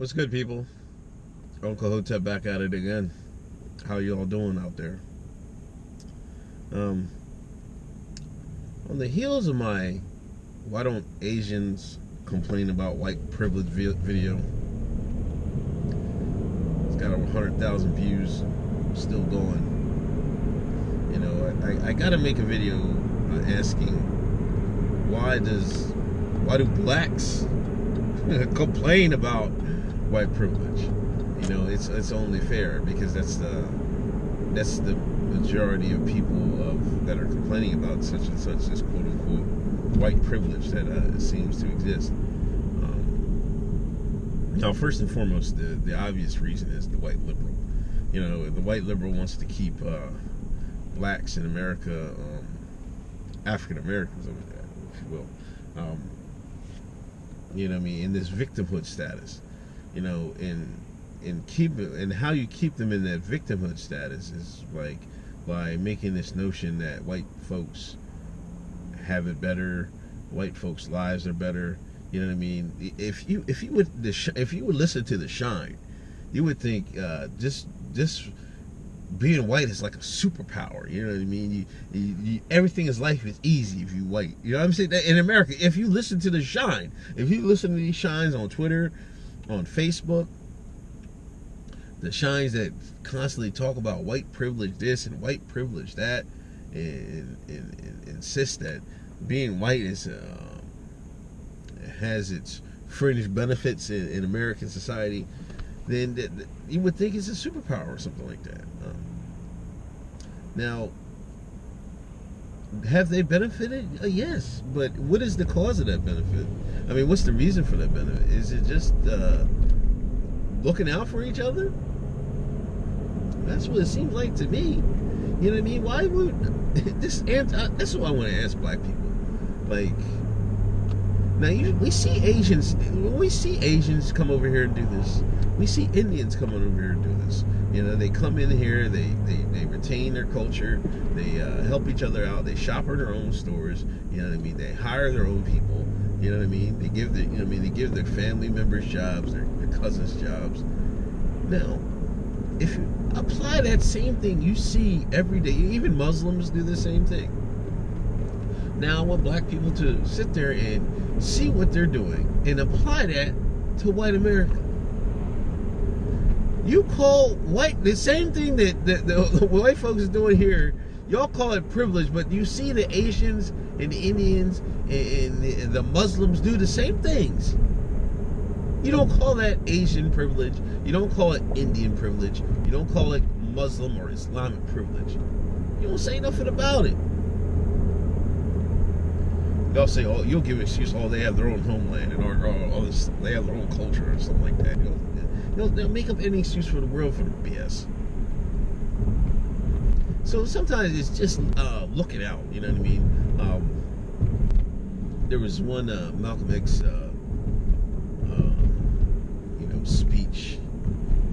What's good, people? Uncle Hotep back at it again. How you all doing out there? Um, on the heels of my "Why don't Asians complain about white privilege" video, it's got over 100,000 views, still going. You know, I gotta make a video asking why do blacks complain about white privilege? You know, it's only fair because that's the majority of people that are complaining about such and such as quote unquote white privilege that seems to exist. Now, first and foremost, the obvious reason is the white liberal. You know, the white liberal wants to keep blacks in America, African Americans over there, if you will. You know what I mean? In this victimhood status. You know, and how you keep them in that victimhood status is like by making this notion that white folks have it better, white folks' lives are better. You know what I mean? If you would listen to The Shine, you would think just being white is like a superpower. You know what I mean? Everything in life is easy if you white. You know what I'm saying? In America, if you listen to The Shine, if you listen to these shines on Twitter, on Facebook, the shines that constantly talk about white privilege this and white privilege that, and insist that being white has its fringe benefits in American society, then you would think it's a superpower or something like that. Now, have they benefited? Yes, but what is the cause of that benefit? I mean, what's the reason for that benefit? Is it just looking out for each other? That's what it seems like to me. You know what I mean? Why would this? That's what I want to ask black people. Like, now we see Asians. When we see Asians come over here and do this, we see Indians come over here and do this. You know, they come in here, they retain their culture, they help each other out, they shop in their own stores. You know what I mean? They hire their own people. You know what I mean? They give they give their family members jobs, their cousins jobs. Now, if you apply that same thing you see every day, even Muslims do the same thing. Now I want black people to sit there and see what they're doing and apply that to white America. You call white the same thing that the white folks is doing here. Y'all call it privilege, but you see the Asians and the Indians and the Muslims do the same things. You don't call that Asian privilege. You don't call it Indian privilege. You don't call it Muslim or Islamic privilege. You don't say nothing about it. They'll say, "Oh, you'll give an excuse. Oh, they have their own homeland and or this, they have their own culture or something like that." They'll make up any excuse for the world for the BS. So sometimes it's just looking out. You know what I mean? There was one Malcolm X speech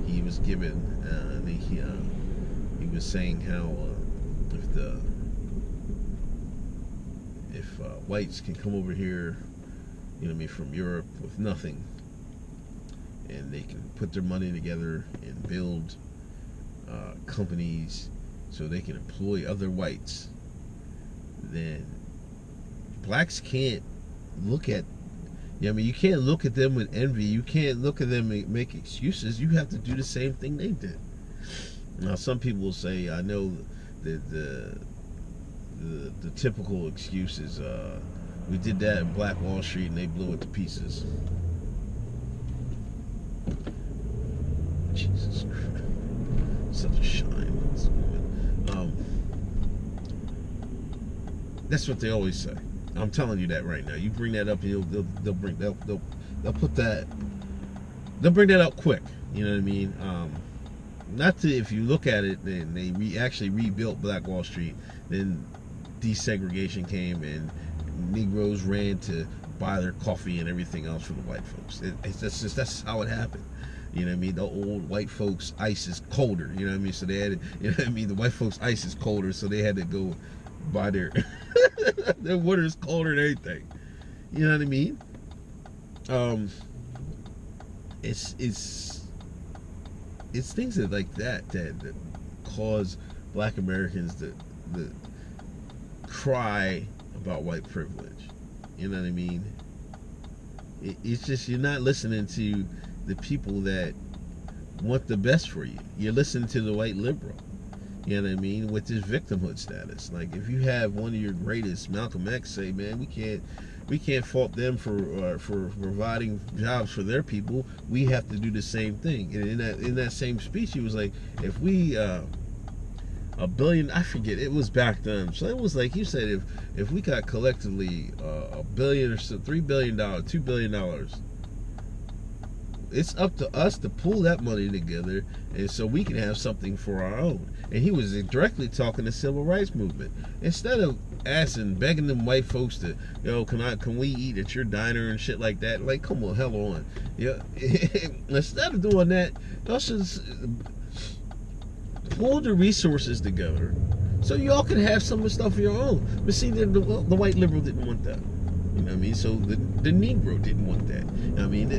he was given, and he was saying how if whites can come over here, you know what I mean, from Europe with nothing, and they can put their money together and build companies so they can employ other whites, then blacks can't look at. Yeah, I mean, you can't look at them with envy. You can't look at them and make excuses. You have to do the same thing they did. Now, some people will say, I know that the typical excuse is, we did that in Black Wall Street and they blew it to pieces. Jesus Christ. Such a shine. This woman. That's what they always say. I'm telling you that right now. You bring that up, and they'll bring that up quick. You know what I mean? Not to, if you look at it, then they actually rebuilt Black Wall Street. Then desegregation came, and Negroes ran to buy their coffee and everything else from the white folks. That's how it happened. You know what I mean? The old white folks' ice is colder. You know what I mean? So they had, you know what I mean? The white folks' ice is colder, so they had to go buy their their water is colder than anything. You know what I mean? it's things that like that cause Black Americans to cry about white privilege. You know what I mean? It's just you're not listening to the people that want the best for you. You're listening to the white liberal. You know what I mean? With this victimhood status. Like if you have one of your greatest, Malcolm X, say, man, we can't fault them for providing jobs for their people. We have to do the same thing. And in that same speech, he was like, if we a billion, I forget, it was back then. So it was like you said, if we got collectively a billion or so, $3 billion, $2 billion, it's up to us to pull that money together, and so we can have something for our own. And he was directly talking the civil rights movement. Instead of begging them white folks to, can we eat at your diner and shit like that? Like, come on, hell on. Yeah. Instead of doing that, y'all should pull the resources together so y'all can have some of the stuff of your own. But see, the white liberal didn't want that. You know what I mean? So the Negro didn't want that. I mean,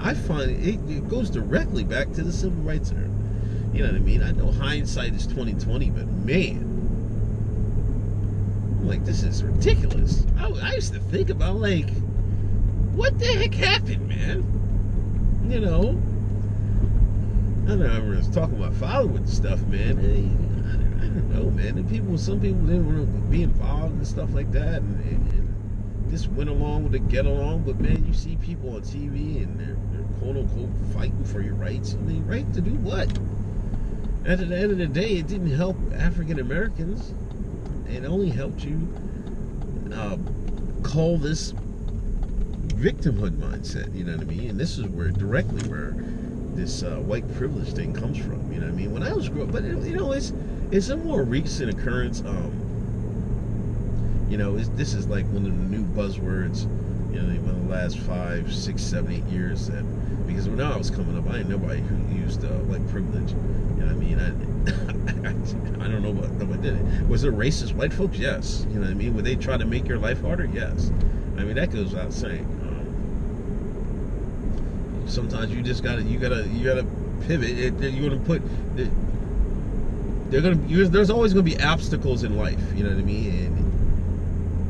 I find it goes directly back to the civil rights era. You know what I mean? I know hindsight is 20/20, but man, I'm like, this is ridiculous. I used to think about, like, what the heck happened, man? You know? I was talking to my father with stuff, man. I don't know, man. Some people didn't want to be involved and stuff like that, and just went along with it, get along. But man, you see people on TV and they're quote unquote fighting for your rights. I mean, right to do what? At the end of the day, it didn't help African Americans. It only helped you call this victimhood mindset. You know what I mean? And this is directly where this white privilege thing comes from. You know what I mean? When I was growing up, but it's a more recent occurrence. This is like one of the new buzzwords, one of the last 5, 6, 7, 8 years. Because when I was coming up, I didn't know nobody who used white privilege. You know what I mean? I don't know what did it. Was there racist white folks? Yes. You know what I mean? Would they try to make your life harder? Yes. I mean, that goes without saying. Sometimes you just gotta pivot. You're gonna put. There's always gonna be obstacles in life. You know what I mean?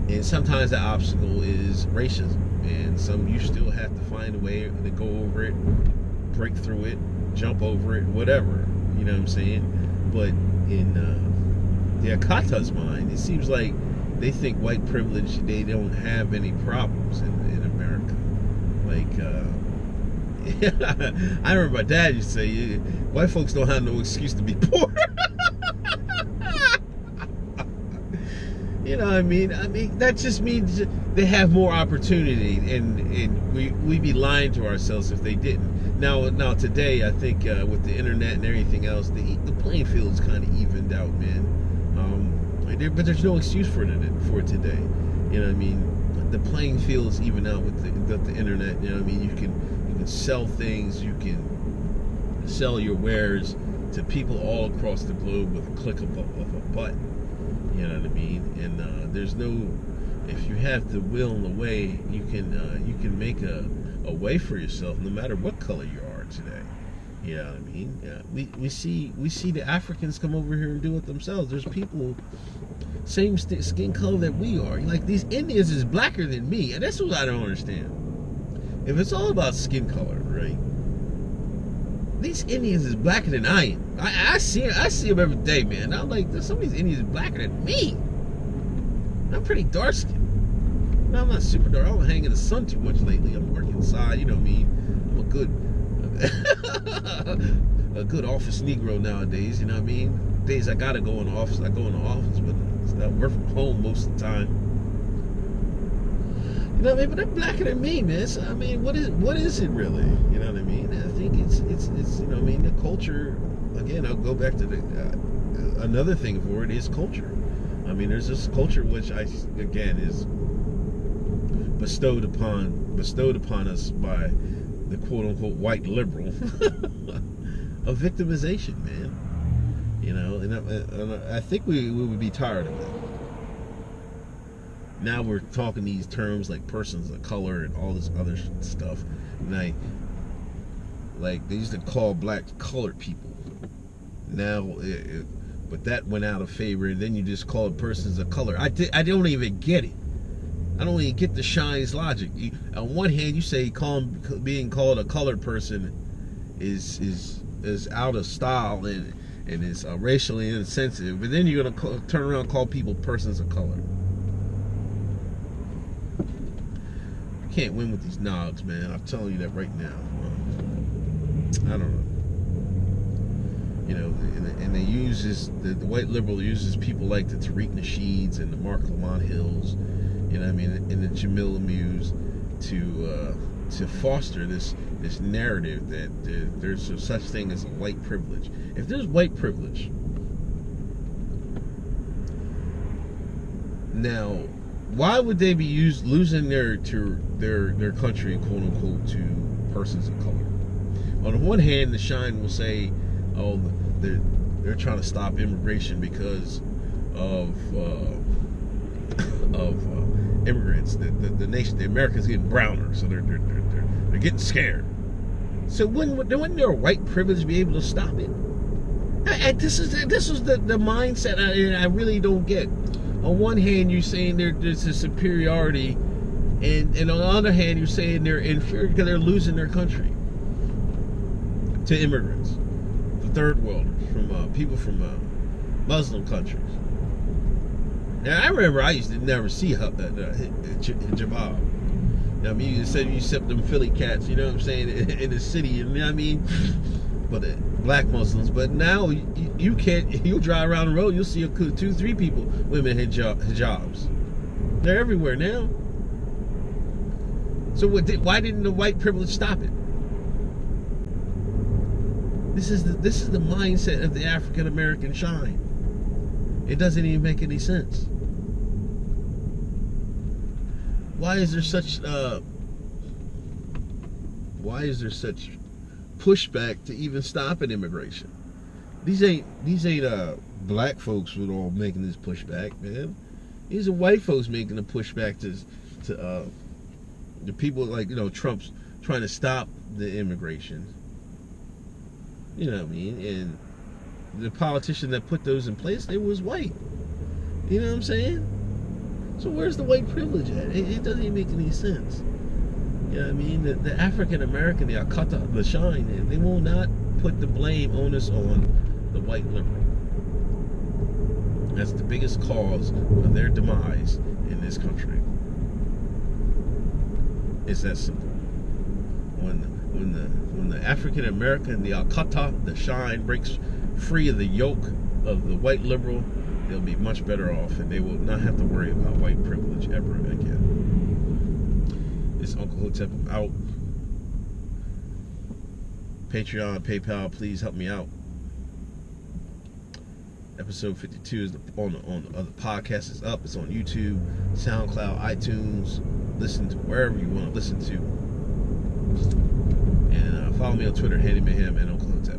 And sometimes the obstacle is racism, and you still have to find a way to go over it, break through it, jump over it, whatever. You know what I'm saying? But in the Akata's mind, it seems like they think white privilege, they don't have any problems in America. Like, I remember my dad used to say, white folks don't have no excuse to be poor. You know what I mean? That just means they have more opportunity, and we'd be lying to ourselves if they didn't. Now today, I think with the internet and everything else, the playing field is kind of evened out, man. But there's no excuse for it today. You know what I mean? The playing field is even out with the internet. You know what I mean? You can sell things, you can sell your wares to people all across the globe with a click of a button. You know what I mean? And there's no, if you have the will and the way, you can make a way for yourself, no matter what color you are today. You know what I mean? We see the Africans come over here and do it themselves. There's people same skin color that we are. Like, these Indians is blacker than me, and that's what I don't understand. If it's all about skin color, right? These Indians is blacker than I am. I see them every day, man. I'm like, some of these Indians are blacker than me. I'm pretty dark skinned. No, I'm not super dark. I don't hang in the sun too much lately. I'm working inside, you know what I mean? I'm a good office Negro nowadays, you know what I mean? Days I gotta go in the office, I go in the office, but I work from home most of the time. You know what I mean? But they're blacker than me, man. So, I mean, what is it really? You know what I mean? I think it's you know what I mean? The culture, again, I'll go back to another thing for it is culture. I mean, there's this culture which again is bestowed upon us by the quote unquote white liberal of victimization, man. You know, and I think we would be tired of it. Now we're talking these terms like persons of color and all this other stuff. And Like they used to call black colored people. Now, but that went out of favor. And then you just call persons of color. I don't even get it. I don't even get the Shine's logic. On one hand, you say being called a colored person is out of style and is racially insensitive, but then you're gonna turn around and call people persons of color. You can't win with these nods, man. I'm telling you that right now. I don't know. You know, and they use this. The white liberal uses people like the Tariq Nasheeds and the Mark Lamont Hills. You know what I mean? And the Jamil Amuse to foster this narrative that there's a such thing as a white privilege. If there's white privilege, now why would they be losing their country, quote unquote, to persons of color? On the one hand, the Shine will say, oh, they're trying to stop immigration because of immigrants. The nation, the Americans, getting browner, so they're getting scared. So wouldn't their white privilege be able to stop it? This was the mindset I really don't get. On one hand, you're saying there's a superiority, and on the other hand, you're saying they're inferior because they're losing their country to immigrants, to third worlders, from people from Muslim countries. Now, I remember I used to never see hijab. I mean, you said you accept them Philly cats, you know what I'm saying, in the city, you know what I mean? But black Muslims. But now you can't. You'll drive around the road, you'll see 2-3 people, women hijabs. They're everywhere now. So why didn't the white privilege stop it? This is the mindset of the African American Shine. It doesn't even make any sense. Why is there such pushback to even stopping immigration? These ain't black folks who are all making this pushback, man. These are white folks making the pushback to the people like, you know, Trump's trying to stop the immigration. You know what I mean? And the politician that put those in place, they was white. You know what I'm saying? So where's the white privilege at? It doesn't even make any sense. You know what I mean? The African American, the Akata, the Shine, they will not put the blame onus on the white liberal. That's the biggest cause of their demise in this country. It's that simple. When the African American, the Akata, the Shine, breaks free of the yoke of the white liberal, they'll be much better off, and they will not have to worry about white privilege ever again. It's Uncle Hotep. I'm out. Patreon, PayPal, please help me out. Episode 52 is on the podcast is up. It's on YouTube, SoundCloud, iTunes. Listen to wherever you want to listen to. And follow me on Twitter, Handy Mayhem and Uncle Hotep.